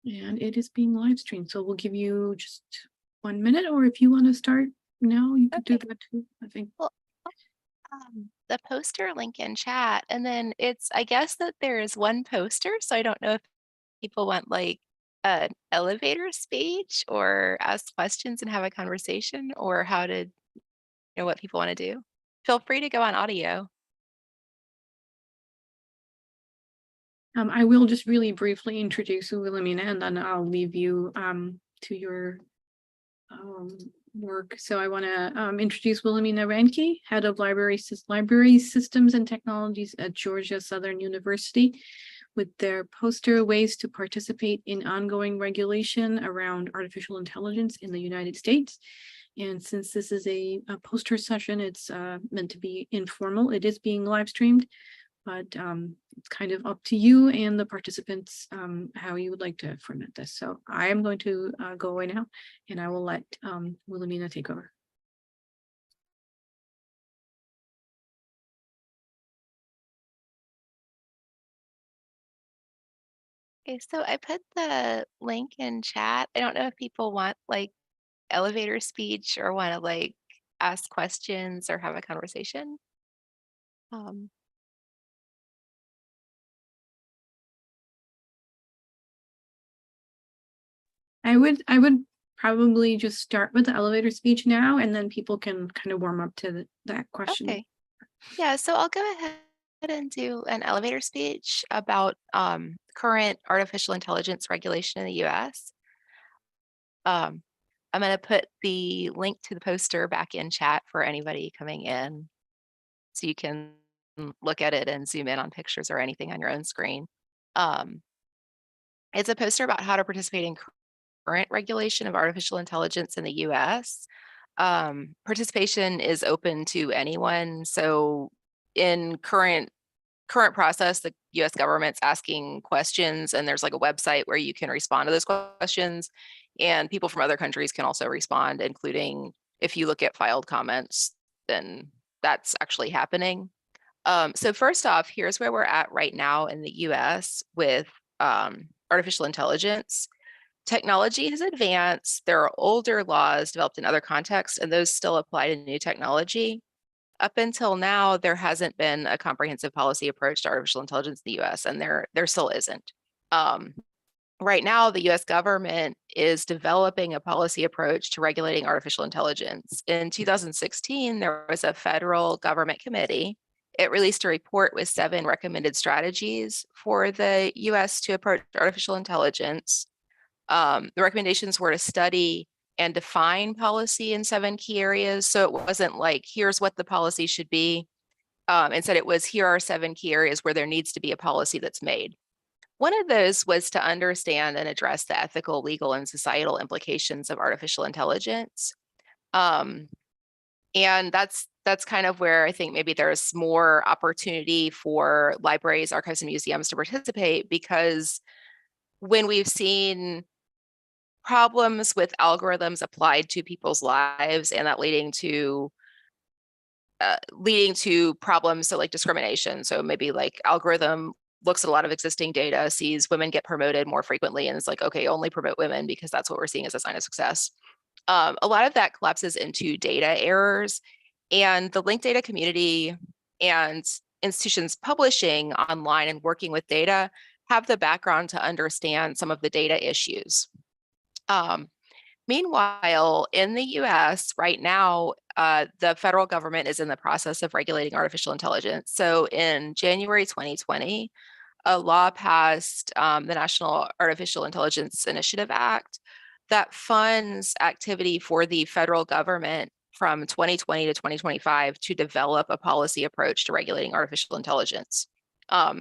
And it is being live streamed. So we'll give you just 1 minute, or if you want to start now, you could do Okay. that too, I think. Well, the poster link in chat, and then I guess that there is one poster, so I don't know if people want like an elevator speech or ask questions and have a conversation, or how to know what people want to do. Feel free to go on audio. I will just really briefly introduce Wilhelmina, and then I'll leave you to your um, work. So I want to introduce Wilhelmina Ranke, Head of Library Systems and Technologies at Georgia Southern University, with their poster Ways to Participate in Ongoing Regulation Around Artificial Intelligence in the United States. And since this is a poster session, it's meant to be informal. It is being live streamed, but it's kind of up to you and the participants how you would like to format this. So I am going to go away now, and I will let Wilhelmina take over. Okay, so I put the link in chat. I don't know if people want like elevator speech or want to like ask questions or have a conversation. Um, I would probably just start with the elevator speech now, and then people can kind of warm up to that question. okay. Yeah, so I'll go ahead and do an elevator speech about current artificial intelligence regulation in the US. Um, I'm going to put the link to the poster back in chat for anybody coming in so you can look at it and zoom in on pictures or anything on your own screen. Um, it's a poster about how to participate in current regulation of artificial intelligence in the US. Participation is open to anyone. So in current process, the US government's asking questions, and there's like a website where you can respond to those questions. And people from other countries can also respond, including if you look at filed comments, then that's actually happening. So first off, here's where we're at right now in the US with artificial intelligence. Technology has advanced. There are older laws developed in other contexts, and those still apply to new technology. Up until now, there hasn't been a comprehensive policy approach to artificial intelligence in the US, and there still isn't. Um, right now, the US government is developing a policy approach to regulating artificial intelligence. In 2016, there was a federal government committee. It released a report with 7 recommended strategies for the US to approach artificial intelligence. The recommendations were to study and define policy in 7 key areas. So it wasn't like, here's what the policy should be. Instead, it was, here are 7 key areas where there needs to be a policy that's made. One of those was to understand and address the ethical, legal, and societal implications of artificial intelligence. And that's kind of where I think maybe there's more opportunity for libraries, archives, and museums to participate, because when we've seen problems with algorithms applied to people's lives and that leading to problems, so like discrimination. So maybe like algorithm looks at a lot of existing data, sees women get promoted more frequently, and it's like, okay, only promote women because that's what we're seeing as a sign of success. A lot of that collapses into data errors, and the linked data community and institutions publishing online and working with data have the background to understand some of the data issues. Meanwhile, in the US right now, the federal government is in the process of regulating artificial intelligence. So in January 2020, a law passed, the National Artificial Intelligence Initiative Act, that funds activity for the federal government from 2020 to 2025 to develop a policy approach to regulating artificial intelligence.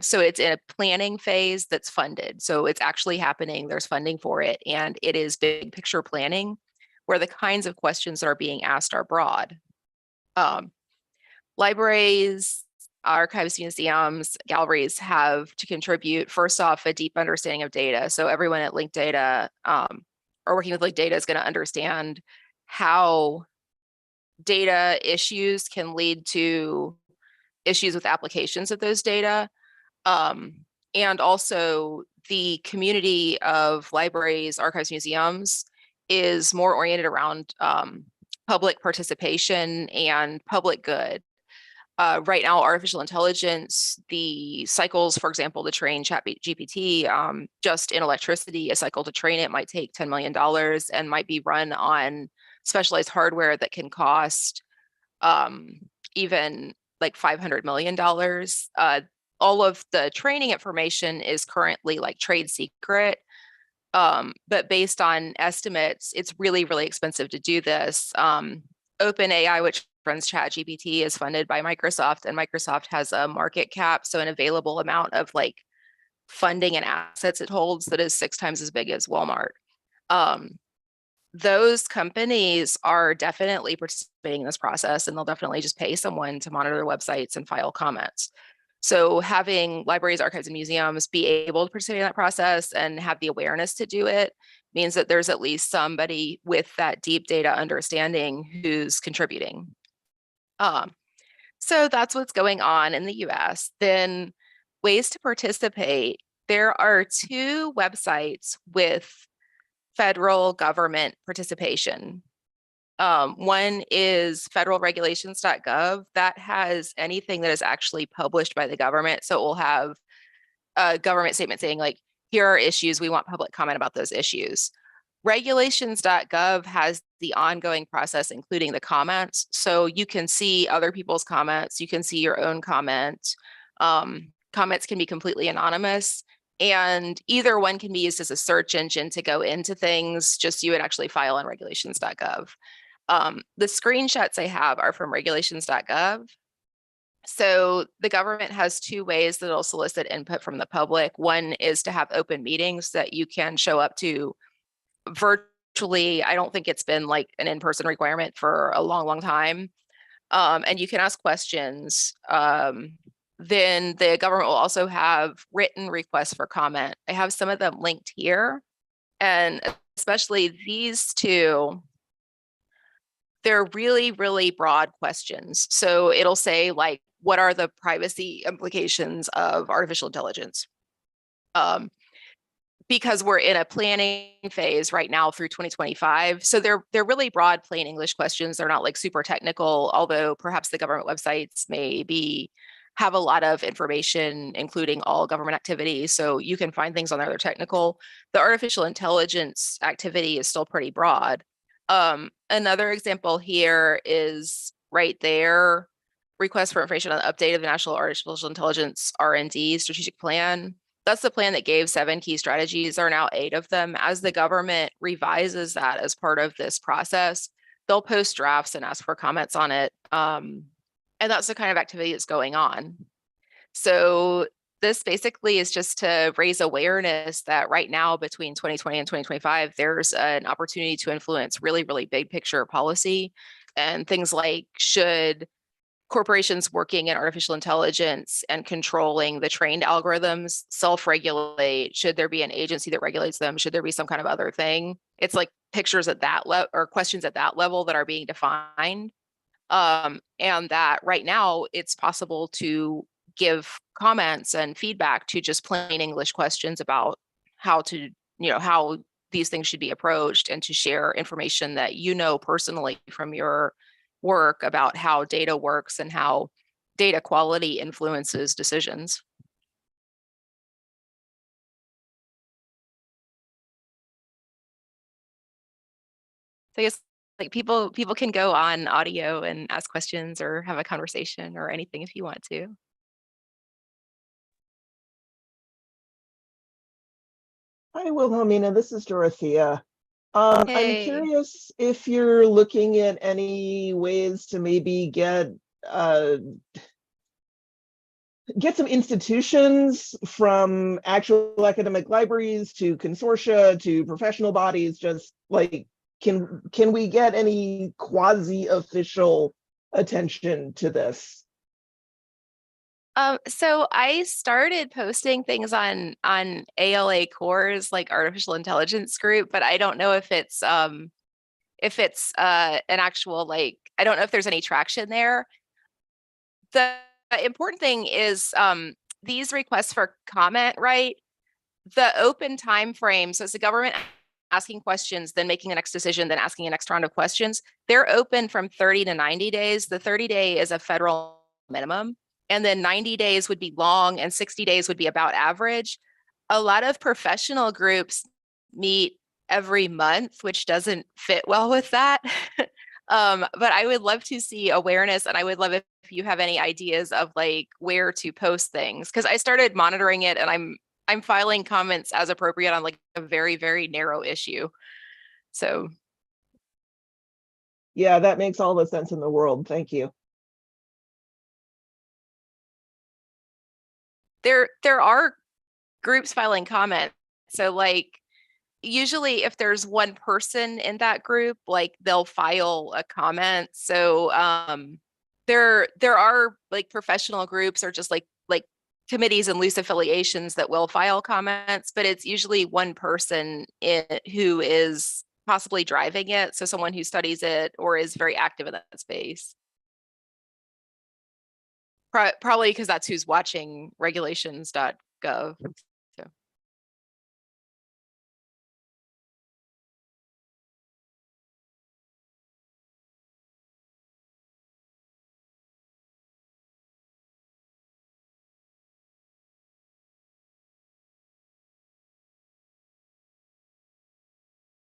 So it's in a planning phase that's funded. So it's actually happening. There's funding for it. And it is big picture planning where the kinds of questions that are being asked are broad. Libraries, archives, museums, galleries have to contribute, first off, a deep understanding of data. So everyone at Linked Data or working with Linked Data is going to understand how data issues can lead to issues with applications of those data. And also the community of libraries, archives, museums is more oriented around public participation and public good. Right now, artificial intelligence, the cycles, for example, to train ChatGPT, just in electricity, a cycle to train it might take $10 million and might be run on specialized hardware that can cost even like $500 million. All of the training information is currently like trade secret. But based on estimates, it's really, really expensive to do this. OpenAI, which runs ChatGPT, is funded by Microsoft, and Microsoft has a market cap, so an available amount of like funding and assets it holds that is 6 times as big as Walmart. Those companies are definitely participating in this process, and they'll definitely just pay someone to monitor their websites and file comments. So having libraries, archives, and museums be able to participate in that process and have the awareness to do it means that there's at least somebody with that deep data understanding who's contributing. So that's what's going on in the US. Then ways to participate. There are 2 websites with federal government participation. One is federalregulations.gov. That has anything that is actually published by the government. So it will have a government statement saying like, here are issues, we want public comment about those issues. Regulations.gov has the ongoing process, including the comments. So you can see other people's comments, you can see your own comment. Comments can be completely anonymous, and either one can be used as a search engine to go into things, just you would actually file on regulations.gov. The screenshots I have are from regulations.gov. So the government has 2 ways that it'll solicit input from the public. One is to have open meetings that you can show up to virtually. I don't think it's been like an in-person requirement for a long, long time. And you can ask questions. Then the government will also have written requests for comment. I have some of them linked here, and especially these 2, they're really, really broad questions. So it'll say like, what are the privacy implications of artificial intelligence? Because we're in a planning phase right now through 2025. So they're really broad, plain English questions. They're not like super technical, although perhaps the government websites have a lot of information, including all government activities. So you can find things on there that are technical. The artificial intelligence activity is still pretty broad. Another example here is right there, request for information on the update of the National Artificial Intelligence R&D strategic plan. That's the plan that gave 7 key strategies. There are now 8 of them. As the government revises that as part of this process, they'll post drafts and ask for comments on it. And that's the kind of activity that's going on. So this basically is just to raise awareness that right now between 2020 and 2025, there's an opportunity to influence really, really big picture policy, and things like, should corporations working in artificial intelligence and controlling the trained algorithms self-regulate? Should there be an agency that regulates them? Should there be some kind of other thing? It's like pictures at that level, or questions at that level, that are being defined. And that right now it's possible to give comments and feedback to just plain English questions about how to, how these things should be approached, and to share information that personally from your work about how data works and how data quality influences decisions. So I guess like people can go on audio and ask questions or have a conversation or anything if you want to. Hi, Wilhelmina. This is Dorothea. I'm Hey. curious if you're looking at any ways to maybe get some institutions, from actual academic libraries to consortia to professional bodies, just like, can we get any quasi-official attention to this? So I started posting things on ALA Core's like artificial intelligence group, but I don't know if it's an actual, like, I don't know if there's any traction there. The important thing is these requests for comment, right? the open time frame, so it's the government asking questions, then making the next decision, then asking a next round of questions. They're open from 30 to 90 days. The 30-day is a federal minimum, and then 90 days would be long and 60 days would be about average. A lot of professional groups meet every month, which doesn't fit well with that. But I would love to see awareness, and I would love if you have any ideas of like where to post things, because I started monitoring it and I'm filing comments as appropriate on like a very, very narrow issue. So Yeah, that makes all the sense in the world. Thank you. there are groups filing comments. So like usually if there's one person in that group, like they'll file a comment. So there are like professional groups or just like committees and loose affiliations that will file comments, but it's usually one person who is possibly driving it. So someone who studies it or is very active in that space. Probably because that's who's watching regulations.gov. So.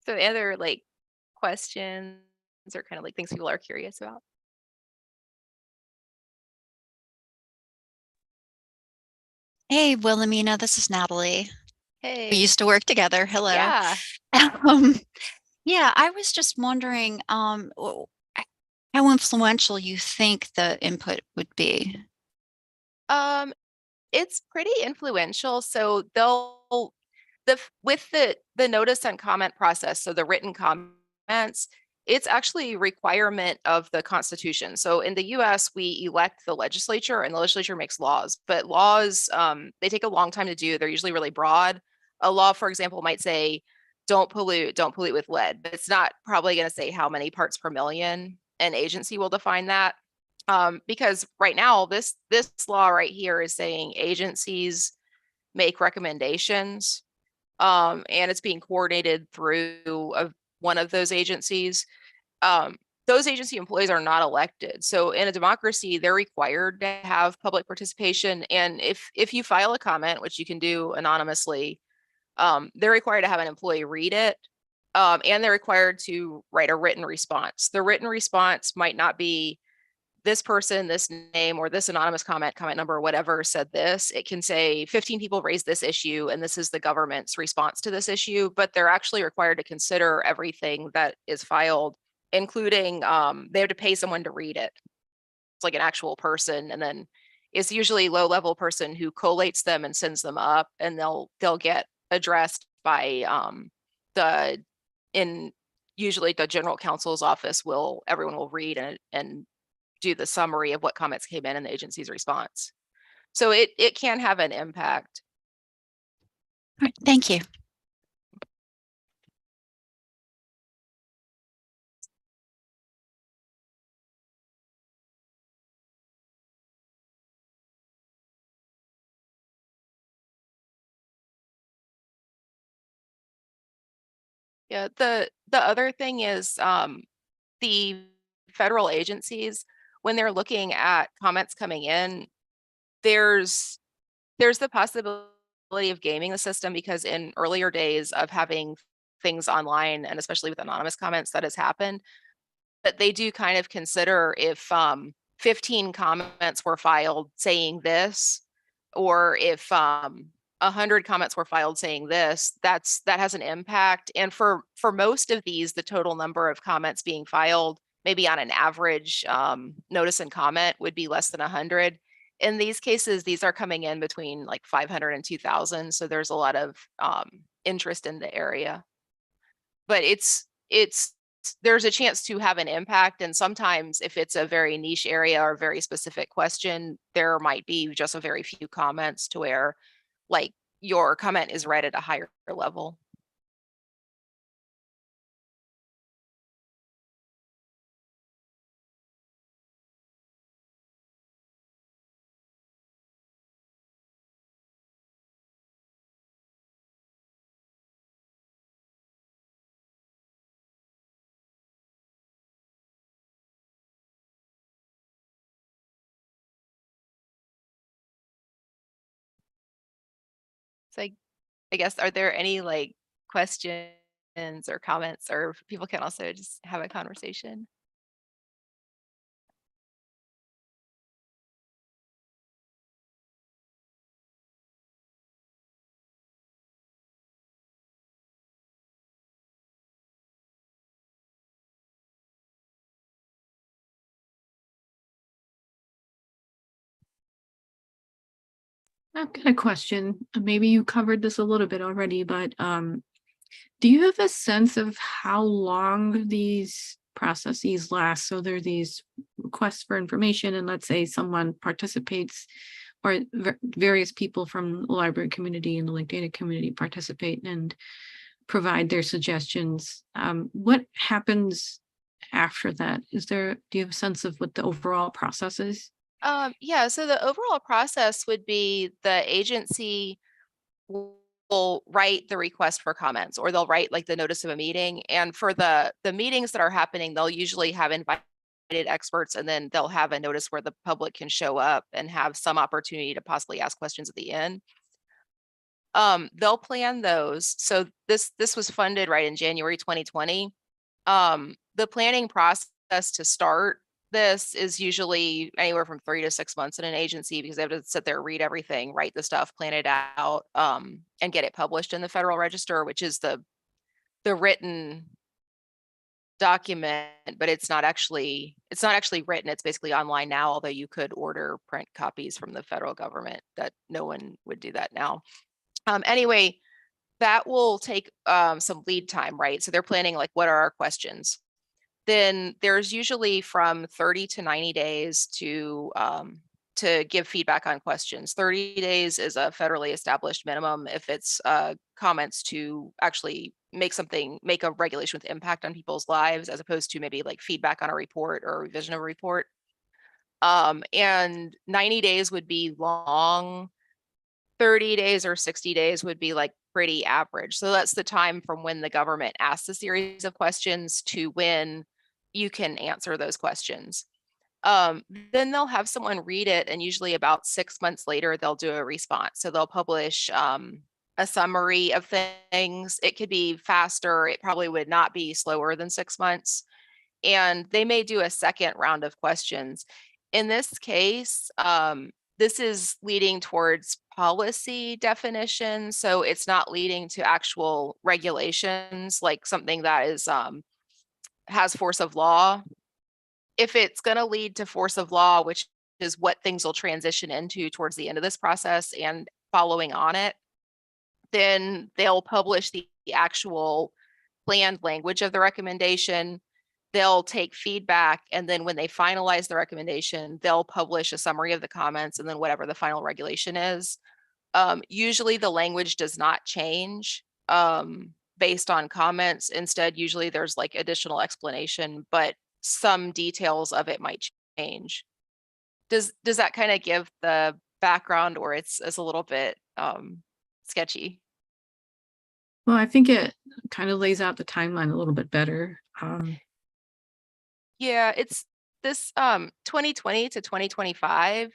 So other like questions or kind of like things people are curious about? Hey, Wilhelmina, this is Natalie. We Hey, used to work together. Hello. yeah. Um, yeah, I was just wondering how influential you think the input would be. It's pretty influential. So they'll with the notice and comment process, so the written comments, it's actually a requirement of the Constitution. So in the US, we elect the legislature and the legislature makes laws, but laws, they take a long time to do. They're usually really broad. A law, for example, might say, don't pollute with lead, but it's not probably going to say how many parts per million. An agency will define that. Because right now, this law right here is saying agencies make recommendations, and it's being coordinated through one of those agencies. Those agency employees are not elected. So in a democracy, they're required to have public participation. And if you file a comment, which you can do anonymously, they're required to have an employee read it. And they're required to write a written response. The written response might not be this person, this name, or this anonymous comment number, whatever said this. It can say 15 people raised this issue and this is the government's response to this issue, but they're actually required to consider everything that is filed, including they have to pay someone to read it. It's like an actual person, and then it's usually low-level person who collates them and sends them up, and they'll get addressed by usually the general counsel's office everyone will read and do the summary of what comments came in and the agency's response. So it can have an impact. All right, thank you. Yeah, the other thing is the federal agencies, when they're looking at comments coming in, there's the possibility of gaming the system, because in earlier days of having things online, and especially with anonymous comments, that has happened. But they do kind of consider if 15 comments were filed saying this, or if 100 comments were filed saying this, that has an impact. And for most of these, the total number of comments being filed, maybe on an average notice and comment, would be less than 100. In these cases, these are coming in between like 500 and 2,000. So there's a lot of interest in the area. But there's a chance to have an impact. And sometimes if it's a very niche area or very specific question, there might be just a very few comments to where like your comment is read at a higher level. So I guess, are there any like questions or comments, or people can also just have a conversation? I've got a question. Maybe you covered this a little bit already, but do you have a sense of how long these processes last? So there are these requests for information, and let's say someone participates, or various people from the library community and the link data community participate and provide their suggestions. What happens after that? Do you have a sense of what the overall process is? Yeah, so the overall process would be the agency will write the request for comments, or they'll write like the notice of a meeting. And for the meetings that are happening, they'll usually have invited experts, and then they'll have a notice where the public can show up and have some opportunity to possibly ask questions at the end. They'll plan those. So this was funded right in January 2020. The planning process to start this is usually anywhere from 3 to 6 months in an agency, because they have to sit there, read everything, write the stuff, plan it out, and get it published in the Federal Register, which is the written document, but it's not actually written. It's basically online now, although you could order print copies from the federal government. That no one would do that now. Anyway, that will take some lead time, right? So they're planning like, what are our questions? Then there's usually from 30 to 90 days to give feedback on questions. 30 days is a federally established minimum if it's comments to actually make a regulation with impact on people's lives, as opposed to maybe like feedback on a report or a revision of a report. And 90 days would be long. 30 days or 60 days would be like pretty average. So that's the time from when the government asks a series of questions to when you can answer those questions. Then they'll have someone read it, and usually about 6 months later, they'll do a response. So they'll publish a summary of things. It could be faster. It probably would not be slower than 6 months. And they may do a second round of questions. In this case, this is leading towards policy definition. So it's not leading to actual regulations, like something that is has force of law. If it's going to lead to force of law, which is what things will transition into towards the end of this process and following on it, then they'll publish the actual planned language of the recommendation. They'll take feedback, and then when they finalize the recommendation, they'll publish a summary of the comments and then whatever the final regulation is. Usually the language does not change based on comments. Instead, usually there's like additional explanation, but some details of it might change. Does that kind of give the background, or it's a little bit sketchy? Well, I think it kind of lays out the timeline a little bit better. Yeah, it's this 2020 to 2025.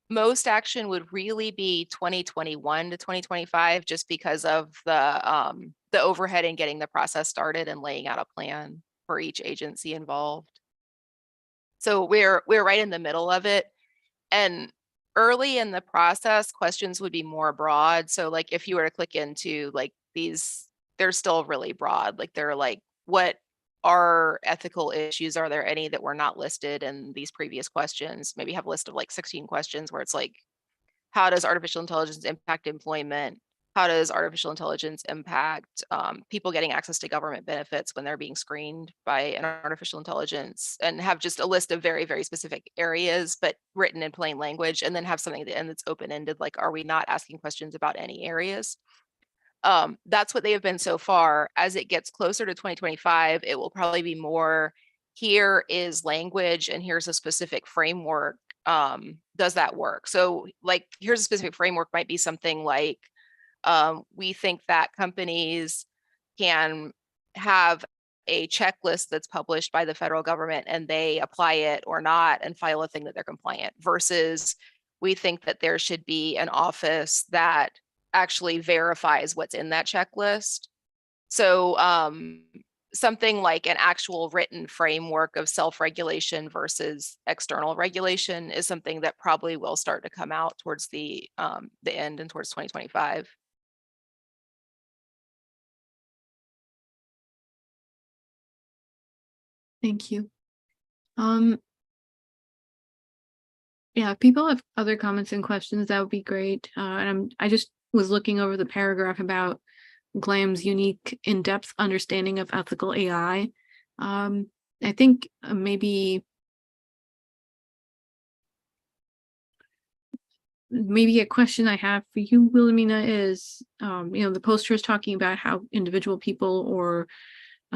Most action would really be 2021 to 2025, just because of the overhead in getting the process started and laying out a plan for each agency involved. So we're right in the middle of it. And early in the process, questions would be more broad. So like if you were to click into like these, they're still really broad. Like they're like, what are ethical issues? Are there any that were not listed in these previous questions? Maybe have a list of like 16 questions where it's like, how does artificial intelligence impact employment? How does artificial intelligence impact people getting access to government benefits when they're being screened by an artificial intelligence? And have just a list of very, very specific areas, but written in plain language, and then have something at the end that's open-ended, like, are we not asking questions about any areas? That's what they have been so far. As it gets closer to 2025, it will probably be more, here is language and here's a specific framework. Does that work? So like, here's a specific framework might be something like, we think that companies can have a checklist that's published by the federal government and they apply it or not and file a thing that they're compliant, versus we think that there should be an office that actually verifies what's in that checklist. So something like an actual written framework of self-regulation versus external regulation is something that probably will start to come out towards the end and towards 2025. Thank you. Yeah, if people have other comments and questions, that would be great. And I just was looking over the paragraph about GLAM's unique in-depth understanding of ethical AI. I think maybe a question I have for you, Wilhelmina, is, the poster is talking about how individual people or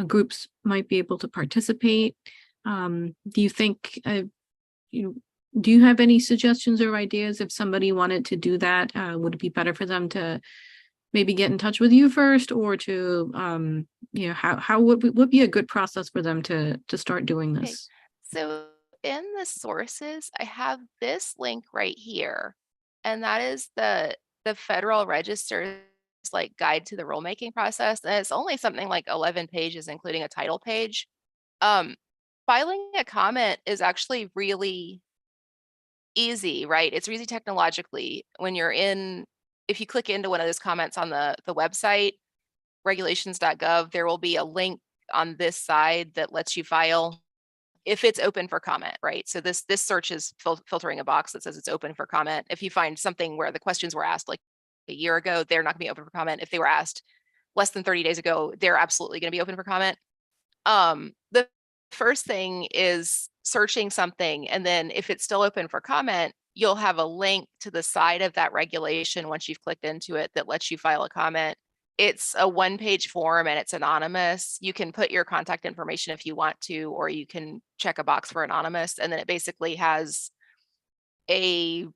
groups might be able to participate. Do you think, do you have any suggestions or ideas if somebody wanted to do that? Would it be better for them to maybe get in touch with you first, or to, how would be a good process for them to start doing Okay. this? So in the sources, I have this link right here, and that is the Federal Register's like guide to the rulemaking process. And it's only something like 11 pages, including a title page. Filing a comment is actually really easy, right? It's easy technologically. When you're if you click into one of those comments on the website, regulations.gov, there will be a link on this side that lets you file if it's open for comment, right? So this search is filtering a box that says it's open for comment. If you find something where the questions were asked like a year ago, they're not gonna be open for comment. If they were asked less than 30 days ago, they're absolutely gonna be open for comment. The first thing is searching something, and then if it's still open for comment, you'll have a link to the side of that regulation once you've clicked into it that lets you file a comment. It's a one-page form and it's anonymous. You can put your contact information if you want to, or you can check a box for anonymous, and then it basically has a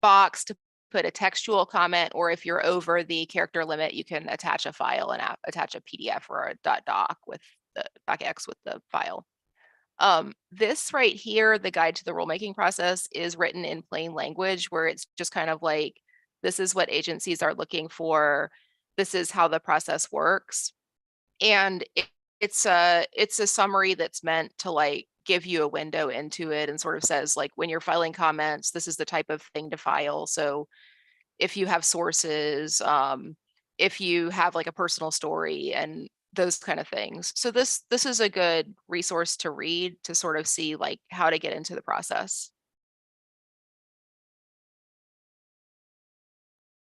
box to put a textual comment, or if you're over the character limit, you can attach a file and attach a PDF or a .doc with the .docx with the file. This right here, the guide to the rulemaking process, is written in plain language, where it's just kind of like, this is what agencies are looking for. This is how the process works. And it's a summary that's meant to like give you a window into it, and sort of says like, when you're filing comments, this is the type of thing to file. So if you have sources, if you have like a personal story and those kind of things. So this is a good resource to read to sort of see like how to get into the process.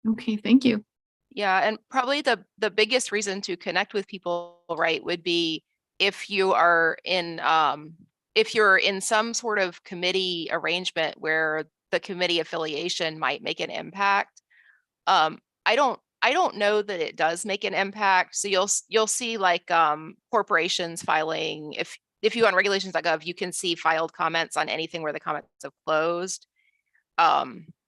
Okay, thank you. Yeah, and probably the biggest reason to connect with people, right, would be if you are if you're in some sort of committee arrangement where the committee affiliation might make an impact. I don't know that it does make an impact. So you'll see like corporations filing, if you go on regulations.gov, you can see filed comments on anything where the comments have closed.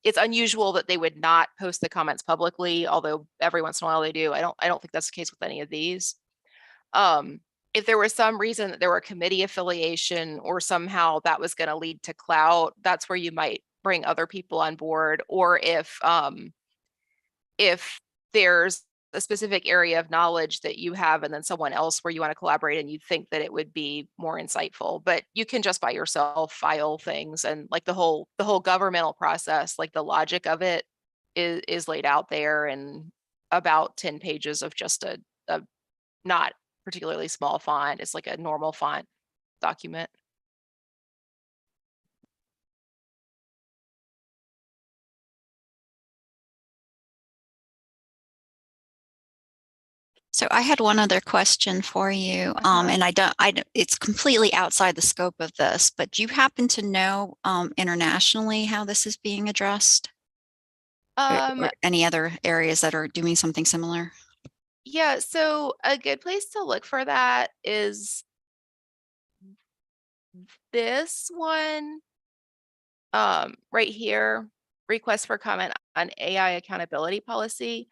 It's unusual that they would not post the comments publicly, although every once in a while they do. I don't think that's the case with any of these. If there was some reason that there were committee affiliation or somehow that was going to lead to clout, that's where you might bring other people on board. Or if there's a specific area of knowledge that you have and then someone else where you want to collaborate and you think that it would be more insightful, but you can just by yourself file things. And like the whole governmental process, like the logic of it is laid out there in about 10 pages of just a not particularly small font. It's like a normal font document. So I had one other question for you, and it's completely outside the scope of this, but do you happen to know internationally how this is being addressed? Or any other areas that are doing something similar? Yeah, so a good place to look for that is this one right here, request for comment on AI accountability policy.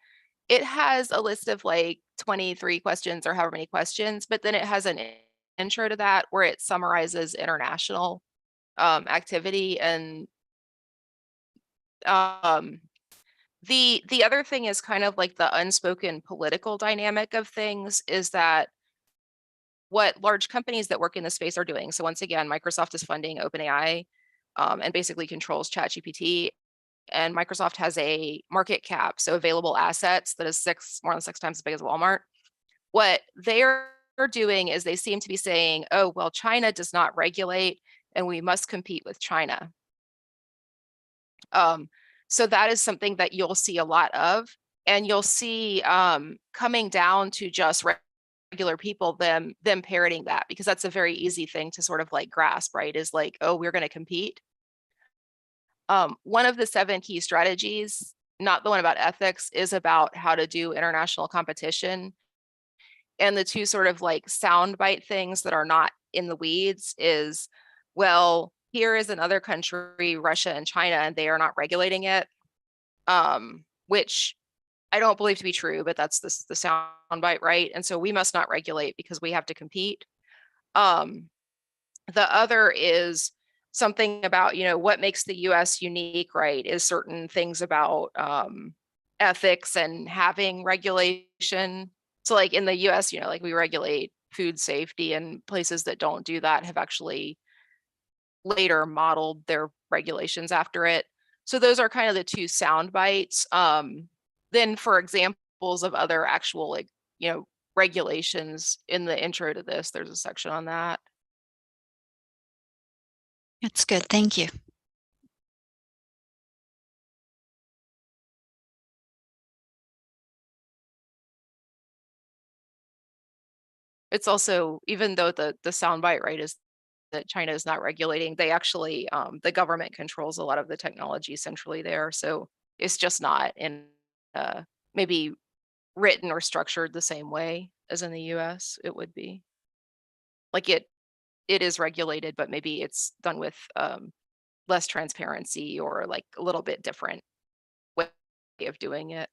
It has a list of like 23 questions or however many questions, but then it has an intro to that where it summarizes international activity. And The other thing is kind of like the unspoken political dynamic of things is that what large companies that work in the space are doing. So once again, Microsoft is funding OpenAI and basically controls ChatGPT. And Microsoft has a market cap, so available assets that is more than 6 times as big as Walmart. What they're doing is they seem to be saying, oh, well, China does not regulate and we must compete with China. So that is something that you'll see a lot of, and you'll see coming down to just regular people, them parroting that, because that's a very easy thing to sort of like grasp, right? Is like, oh, we're going to compete. One of the 7 key strategies, not the one about ethics, is about how to do international competition. And the 2 sort of like soundbite things that are not in the weeds is, well, here is another country, Russia and China, and they are not regulating it, which I don't believe to be true, but that's the soundbite, right? And so we must not regulate because we have to compete. The other is something about, what makes the US unique, right, is certain things about ethics and having regulation. So like in the US, like we regulate food safety, and places that don't do that have actually later modeled their regulations after it. So those are kind of the 2 sound bites. Then for examples of other actual regulations in the intro to this, there's a section on that. That's good. Thank you. It's also, even though the soundbite, right, is that China is not regulating, they actually, the government controls a lot of the technology centrally there. So it's just not in maybe written or structured the same way as in the US it would be. Like it is regulated, but maybe it's done with less transparency or like a little bit different way of doing it.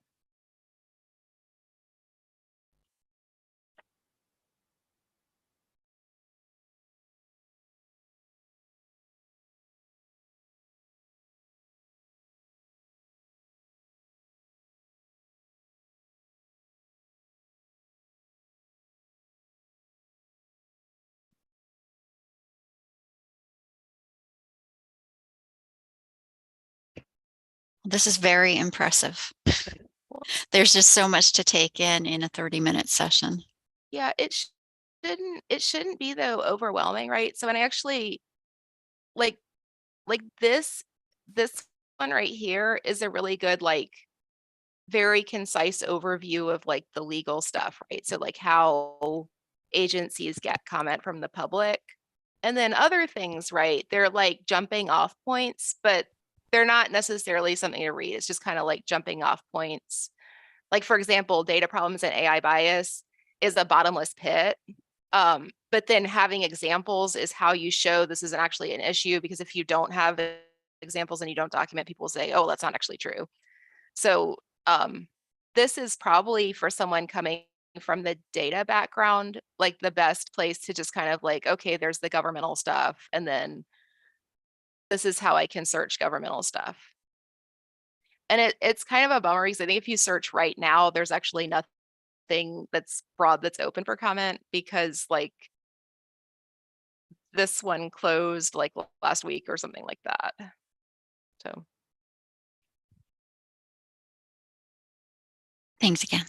This is very impressive. There's just so much to take in a 30-minute session. Yeah, it shouldn't be though overwhelming, right? So when I actually like this one right here is a really good, like, very concise overview of like the legal stuff, right? So like how agencies get comment from the public. And then other things, right? They're like jumping off points, but they're not necessarily something to read. It's just kind of like jumping off points. Like, for example, data problems and AI bias is a bottomless pit. But then having examples is how you show this isn't actually an issue, because if you don't have examples and you don't document, people say, oh, that's not actually true. So this is probably, for someone coming from the data background, like the best place to just kind of like, okay, there's the governmental stuff, and then this is how I can search governmental stuff. And it's kind of a bummer, because I think if you search right now, there's actually nothing that's broad that's open for comment, because like this one closed like last week or something like that. So Thanks again.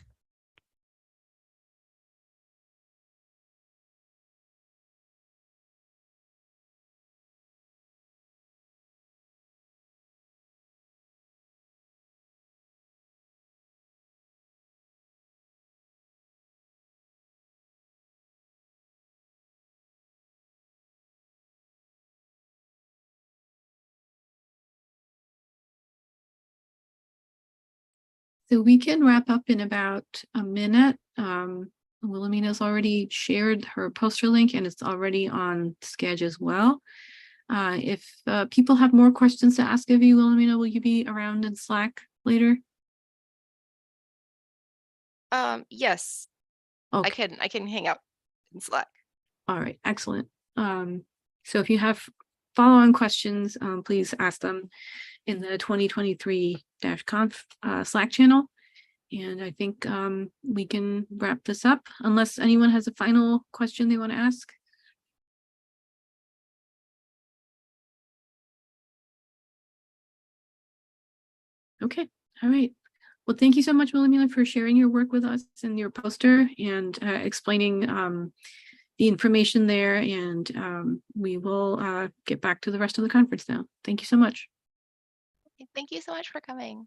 So we can wrap up in about a minute. Wilhelmina's already shared her poster link, and it's already on Sketch as well. If people have more questions to ask of you, Wilhelmina, will you be around in Slack later? yes, Okay. I can hang out in Slack. All right, excellent. So if you have follow-on questions, please ask them in the 2023 conf Slack channel. And I think we can wrap this up unless anyone has a final question they want to ask. Okay, all right. Well, thank you so much, Wilhelmina, for sharing your work with us and your poster and explaining the information there. And we will get back to the rest of the conference now. Thank you so much. Thank you so much for coming.